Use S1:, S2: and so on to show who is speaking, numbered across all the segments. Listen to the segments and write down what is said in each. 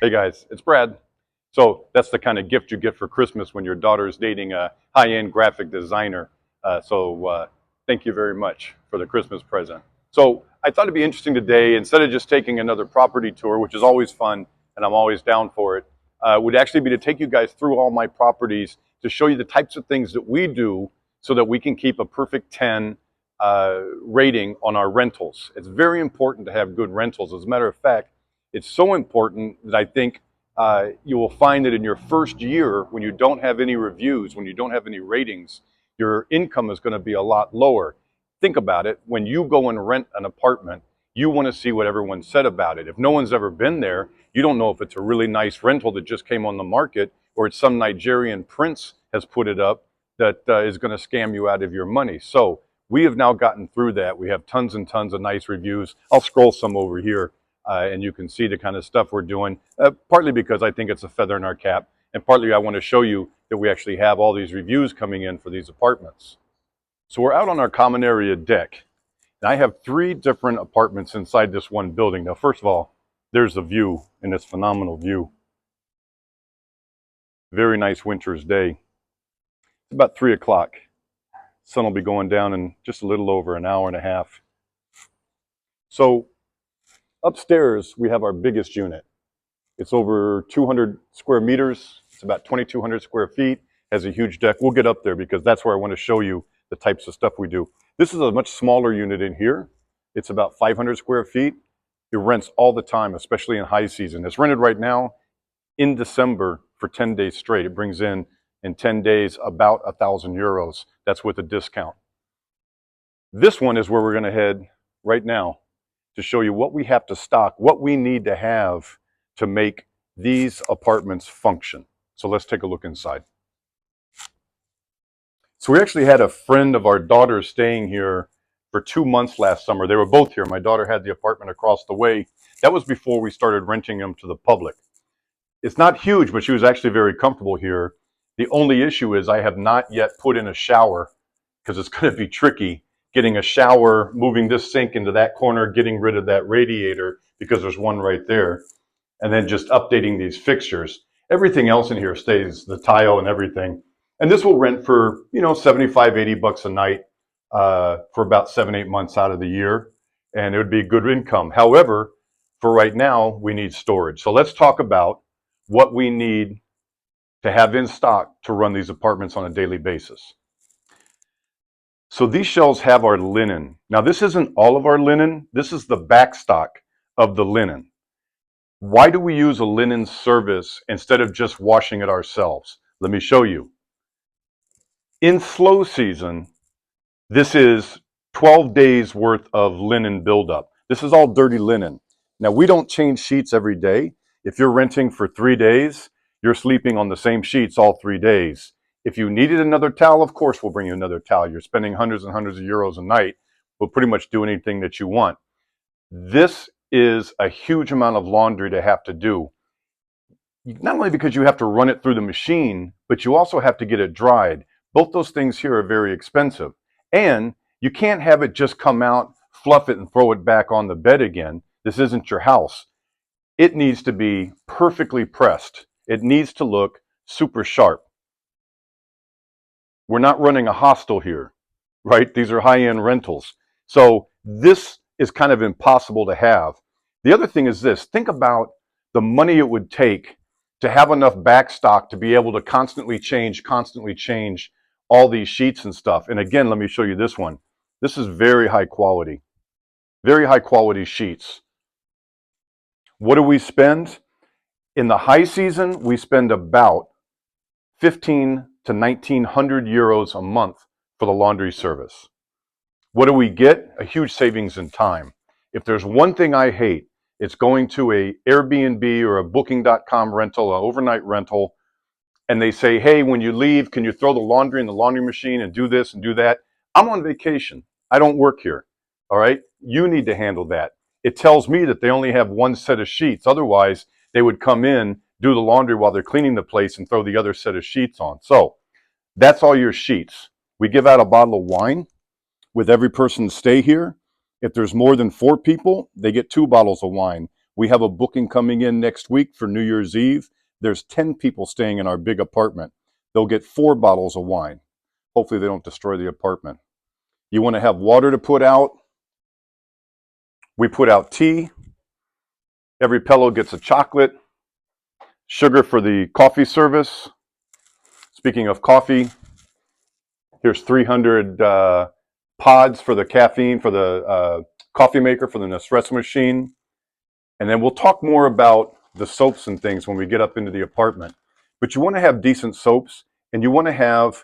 S1: Hey guys, it's Brad. So that's the kind of gift you get for Christmas when your daughter is dating a high-end graphic designer. Thank you very much for the Christmas present. So I thought it'd be interesting today, instead of just taking another property tour, which is always fun and I'm always down for it, would actually be to take you guys through all my properties to show you the types of things that we do so that we can keep a perfect 10 rating on our rentals. It's very important to have good rentals. As a matter of fact, it's so important that I think you will find that in your first year, when you don't have any reviews, when you don't have any ratings, your income is going to be a lot lower. Think about it. When you go and rent an apartment, you want to see what everyone said about it. If no one's ever been there, you don't know if it's a really nice rental that just came on the market or it's some Nigerian prince has put it up that is going to scam you out of your money. So we have now gotten through that. We have tons and tons of nice reviews. I'll scroll some over here. And you can see the kind of stuff we're doing, partly because I think it's a feather in our cap, and partly I want to show you that we actually have all these reviews coming in for these apartments. So we're out on our common area deck, and I have 3 different apartments inside this one building. Now, first of all, there's the view, and it's phenomenal view. Very nice winter's day. It's about 3 o'clock. Sun will be going down in just a little over an hour and a half. So upstairs, we have our biggest unit. It's over 200 square meters. It's about 2,200 square feet, has a huge deck. We'll get up there because that's where I want to show you the types of stuff we do. This is a much smaller unit in here. It's about 500 square feet. It rents all the time, especially in high season. It's rented right now in December for 10 days straight. It brings in 10 days, about 1,000 euros. That's with a discount. This one is where we're going to head right now, to show you what we have to stock, what we need to have to make these apartments function. So let's take a look inside. So we actually had a friend of our daughter staying here for 2 months last summer. They were both here. My daughter had the apartment across the way. That was before we started renting them to the public. It's not huge, but she was actually very comfortable here. The only issue is I have not yet put in a shower because it's going to be tricky getting a shower, moving this sink into that corner, getting rid of that radiator because there's one right there, and then just updating these fixtures. Everything else in here stays, the tile and everything. And this will rent for, 75, 80 bucks a night for about 7, 8 months out of the year, and it would be good income. However, for right now, we need storage. So let's talk about what we need to have in stock to run these apartments on a daily basis. So these shelves have our linen. Now this isn't all of our linen. This is the back stock of the linen. Why do we use a linen service instead of just washing it ourselves? Let me show you. In slow season, this is 12 days worth of linen buildup. This is all dirty linen. Now we don't change sheets every day. If you're renting for 3 days, you're sleeping on the same sheets all 3 days. If you needed another towel, of course we'll bring you another towel. You're spending hundreds and hundreds of euros a night. We'll pretty much do anything that you want. This is a huge amount of laundry to have to do. Not only because you have to run it through the machine, but you also have to get it dried. Both those things here are very expensive. And you can't have it just come out, fluff it, and throw it back on the bed again. This isn't your house. It needs to be perfectly pressed. It needs to look super sharp. We're not running a hostel here, right? These are high-end rentals. So this is kind of impossible to have. The other thing is this. Think about the money it would take to have enough backstock to be able to constantly change all these sheets and stuff. And again, let me show you this one. This is very high quality sheets. What do we spend? In the high season, we spend about 15 to 1,900 euros a month for the laundry service. What do we get? A huge savings in time. If there's one thing I hate, it's going to a Airbnb or a booking.com rental, an overnight rental, and they say, hey, when you leave, can you throw the laundry in the laundry machine and do this and do that? I'm on vacation. I don't work here. All right? You need to handle that. It tells me that they only have one set of sheets. Otherwise, they would come in, do the laundry while they're cleaning the place and throw the other set of sheets on. So that's all your sheets. We give out a bottle of wine with every person's stay here. If there's more than 4 people, they get 2 bottles of wine. We have a booking coming in next week for New Year's Eve. There's 10 people staying in our big apartment. They'll get 4 bottles of wine. Hopefully they don't destroy the apartment. You want to have water to put out? We put out tea. Every pillow gets a chocolate. Sugar for the coffee service. Speaking of coffee, here's 300 pods for the caffeine, for the coffee maker, for the Nespresso machine. And then we'll talk more about the soaps and things when we get up into the apartment. But you want to have decent soaps, and you want to have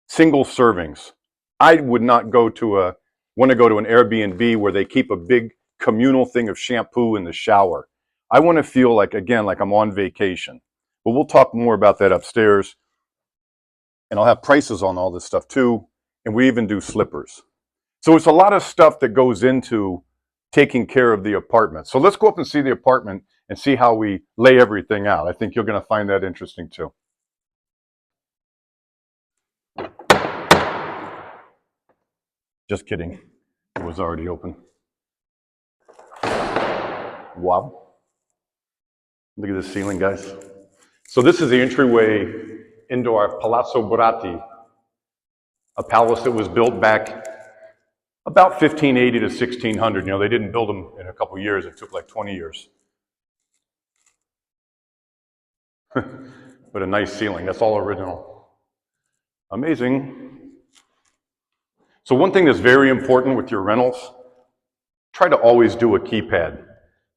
S1: single servings. I would not want to go to an Airbnb where they keep a big communal thing of shampoo in the shower. I want to feel like, again, like I'm on vacation. But we'll talk more about that upstairs. And I'll have prices on all this stuff too. And we even do slippers. So it's a lot of stuff that goes into taking care of the apartment. So let's go up and see the apartment and see how we lay everything out. I think you're going to find that interesting too. Just kidding. It was already open. Wow. Look at this ceiling, guys. So this is the entryway into our Palazzo Buratti, a palace that was built back about 1580 to 1600. You know, they didn't build them in a couple years. It took like 20 years. But a nice ceiling. That's all original. Amazing. So one thing that's very important with your rentals, try to always do a keypad.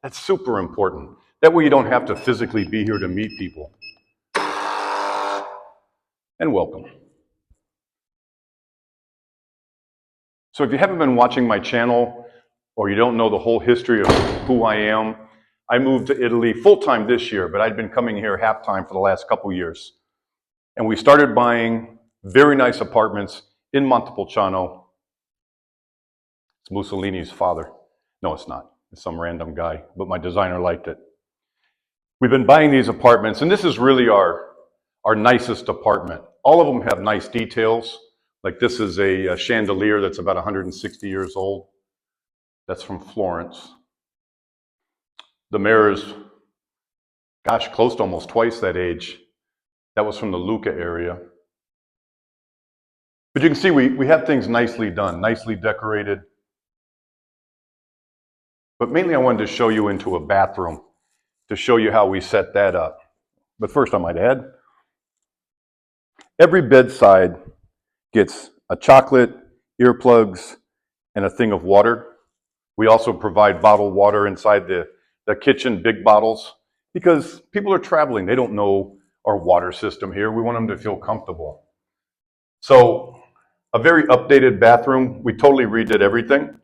S1: That's super important. That way you don't have to physically be here to meet people. And welcome. So if you haven't been watching my channel, or you don't know the whole history of who I am, I moved to Italy full-time this year, but I'd been coming here half-time for the last couple years. And we started buying very nice apartments in Montepulciano. It's Mussolini's father. No, it's not. It's some random guy, but my designer liked it. We've been buying these apartments, and this is really our nicest apartment. All of them have nice details. Like this is a chandelier that's about 160 years old. That's from Florence. The mirrors, gosh, close to almost twice that age. That was from the Lucca area. But you can see we have things nicely done, nicely decorated. But mainly I wanted to show you into a bathroom to show you how we set that up. But first I might add, every bedside gets a chocolate, earplugs, and a thing of water. We also provide bottled water inside the kitchen, big bottles, because people are traveling. They don't know our water system here. We want them to feel comfortable. So a very updated bathroom. We totally redid everything.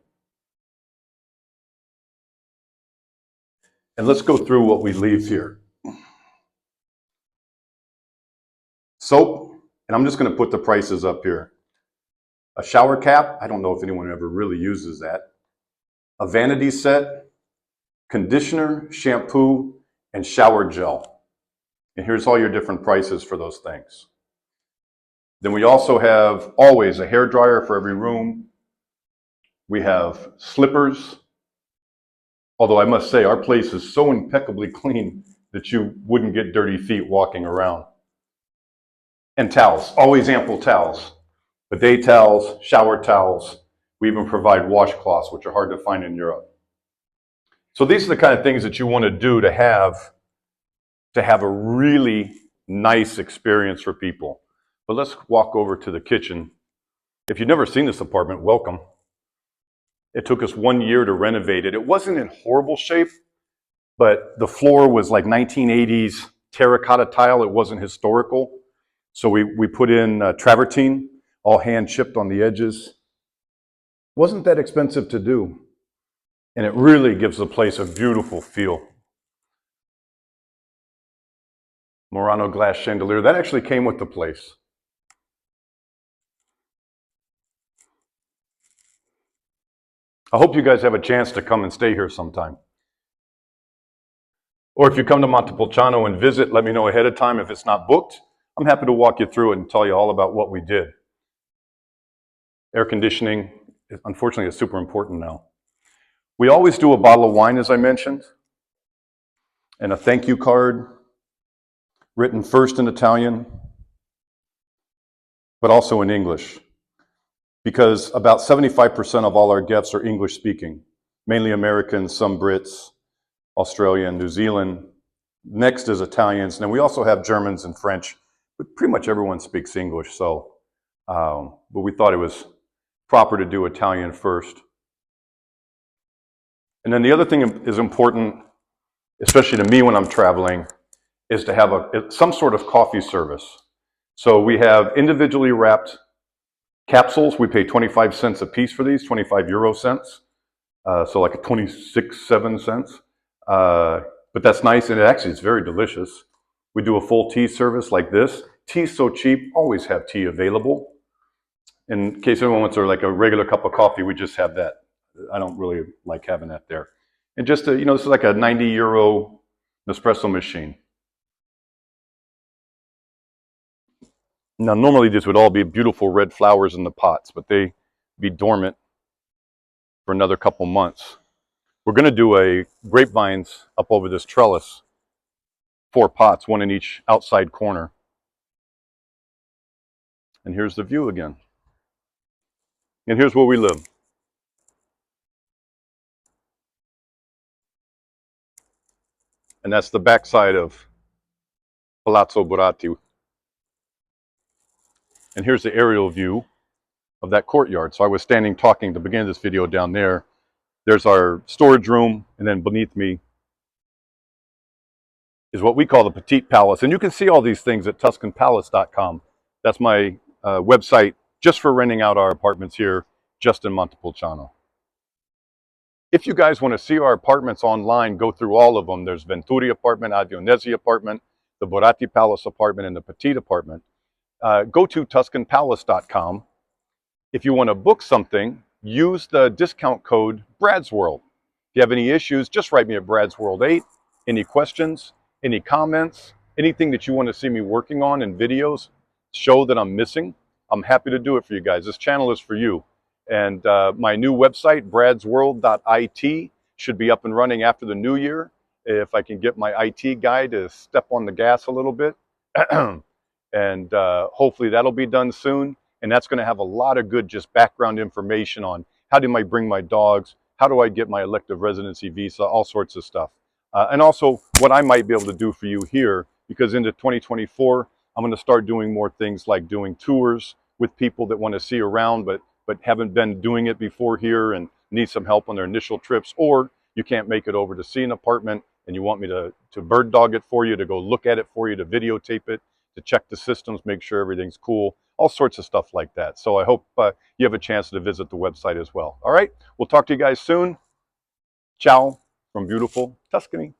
S1: And let's go through what we leave here. Soap, and I'm just going to put the prices up here. A shower cap, I don't know if anyone ever really uses that. A vanity set, conditioner, shampoo, and shower gel. And here's all your different prices for those things. Then we also have always a hair dryer for every room. We have slippers. Although I must say, our place is so impeccably clean that you wouldn't get dirty feet walking around. And towels, always ample towels. Bidet towels, shower towels. We even provide washcloths, which are hard to find in Europe. So these are the kind of things that you want to do to have a really nice experience for people. But let's walk over to the kitchen. If you've never seen this apartment, welcome. It took us 1 year to renovate it. It wasn't in horrible shape, but the floor was like 1980s terracotta tile. It wasn't historical. So we put in travertine, all hand chipped on the edges. Wasn't that expensive to do. And it really gives the place a beautiful feel. Murano glass chandelier, that actually came with the place. I hope you guys have a chance to come and stay here sometime. Or if you come to Montepulciano and visit, let me know ahead of time if it's not booked. I'm happy to walk you through it and tell you all about what we did. Air conditioning, unfortunately, is super important now. We always do a bottle of wine, as I mentioned. and a thank you card written first in Italian, but also in English, because about 75% of all our guests are English speaking, mainly Americans, some Brits, Australia and New Zealand. Next is Italians, and then we also have Germans and French, but pretty much everyone speaks English, so, but we thought it was proper to do Italian first. And then the other thing is important, especially to me when I'm traveling, is to have some sort of coffee service. So we have individually wrapped capsules. We pay 25 cents a piece for these, 25 euro cents. So like a 26, 7 cents. But that's nice, and it's very delicious. We do a full tea service like this. Tea's so cheap, always have tea available. In case anyone wants like a regular cup of coffee, we just have that. I don't really like having that there. And just, this is like a 90 euro Nespresso machine. Now, normally this would all be beautiful red flowers in the pots, but they be dormant for another couple months. We're going to do a grapevines up over this trellis, 4 pots, 1 in each outside corner. And here's the view again. And here's where we live. And that's the backside of Palazzo Buratti. And here's the aerial view of that courtyard. So I was standing talking at the beginning of this video down there. There's our storage room, and then beneath me is what we call the Petite Palace. And you can see all these things at TuscanPalace.com. That's my website just for renting out our apartments here just in Montepulciano. If you guys want to see our apartments online, go through all of them. There's Venturi apartment, Adionesi apartment, the Buratti Palace apartment, and the Petite apartment. Go to TuscanPalace.com. If you want to book something, use the discount code BradsWorld. If you have any issues, just write me at BradsWorld8. Any questions, any comments, anything that you want to see me working on in videos, show that I'm missing, I'm happy to do it for you guys. This channel is for you. And my new website, bradsworld.it, should be up and running after the new year. If I can get my IT guy to step on the gas a little bit. And hopefully that'll be done soon. And that's going to have a lot of good just background information on how do I bring my dogs, how do I get my elective residency visa, all sorts of stuff. And also what I might be able to do for you here, because into 2024, I'm going to start doing more things like doing tours with people that want to see around, but haven't been doing it before here and need some help on their initial trips, or you can't make it over to see an apartment and you want me to bird dog it for you, to go look at it for you, to videotape it, to check the systems, make sure everything's cool, all sorts of stuff like that. So I hope you have a chance to visit the website as well. All right, we'll talk to you guys soon. Ciao from beautiful Tuscany.